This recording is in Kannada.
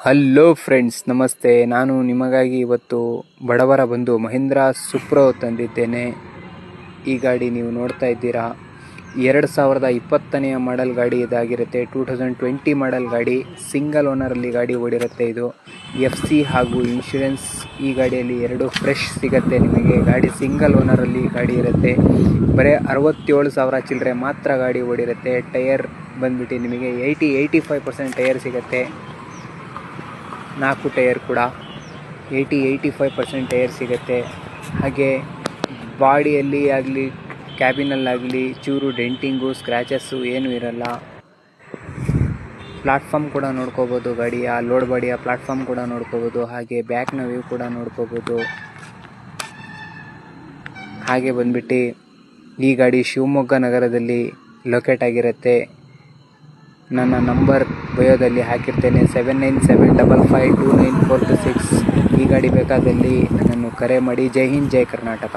ಹಲೋ ಫ್ರೆಂಡ್ಸ್, ನಮಸ್ತೆ. ನಾನು ನಿಮಗಾಗಿ ಇವತ್ತು ಬಡವರ ಬಂಧು ಮಹೀಂದ್ರಾ ಸುಪ್ರೋ ತಂದಿದ್ದೇನೆ. ಈ ಗಾಡಿ ನೀವು ನೋಡ್ತಾ ಇದ್ದೀರಾ. 2020ನೇ ಮಾಡೆಲ್ ಗಾಡಿ ಇದಾಗಿರುತ್ತೆ. 2020 ಮಾಡೆಲ್ ಗಾಡಿ. ಸಿಂಗಲ್ ಓನರಲ್ಲಿ ಗಾಡಿ ಓಡಿರುತ್ತೆ. ಇದು FC ಹಾಗೂ ಇನ್ಶೂರೆನ್ಸ್ ಈ ಗಾಡಿಯಲ್ಲಿ ಎರಡು ಫ್ರೆಶ್ ಸಿಗುತ್ತೆ ನಿಮಗೆ. ಗಾಡಿ ಸಿಂಗಲ್ ಓನರಲ್ಲಿ ಗಾಡಿ ಇರುತ್ತೆ. ಬರೀ 67,000 ಚಿಲ್ಲರೆ ಮಾತ್ರ ಗಾಡಿ ಓಡಿರುತ್ತೆ. ಟೈರ್ ಬಂದ್ಬಿಟ್ಟು ನಿಮಗೆ 85% ಟೈರ್ ಸಿಗುತ್ತೆ. 4 ಟೈರ್ ಕೂಡ 85% ಟೈರ್ ಸಿಗುತ್ತೆ. ಹಾಗೆ ಬಾಡಿಯಲ್ಲಿ ಆಗಲಿ ಕ್ಯಾಬಿನಲ್ಲಾಗಲಿ ಚೂರು ಡೆಂಟಿಂಗು ಸ್ಕ್ರ್ಯಾಚಸ್ಸು ಏನೂ ಇರಲ್ಲ. ಪ್ಲಾಟ್ಫಾರ್ಮ್ ಕೂಡ ನೋಡ್ಕೋಬೋದು. ಗಾಡಿಯ ಲೋಡ್ ಬಾಡಿಯ ಪ್ಲಾಟ್ಫಾರ್ಮ್ ಕೂಡ ನೋಡ್ಕೋಬೋದು. ಹಾಗೆ ಬ್ಯಾಕ್ನ ವ್ಯೂ ಕೂಡ ನೋಡ್ಕೋಬೋದು. ಹಾಗೆ ಬಂದ್ಬಿಟ್ಟು ಈ ಗಾಡಿ ಶಿವಮೊಗ್ಗ ನಗರದಲ್ಲಿ ಲೊಕೇಟ್ ಆಗಿರುತ್ತೆ. ನನ್ನ ನಂಬರ್ ಬಯೋದಲ್ಲಿ ಹಾಕಿರ್ತೇನೆ, 7975529426. ಈ ಗಾಡಿ ಬೇಕಾದಲ್ಲಿ ನನ್ನನ್ನು ಕರೆ ಮಾಡಿ. ಜೈ ಹಿಂದ್, ಜೈ ಕರ್ನಾಟಕ.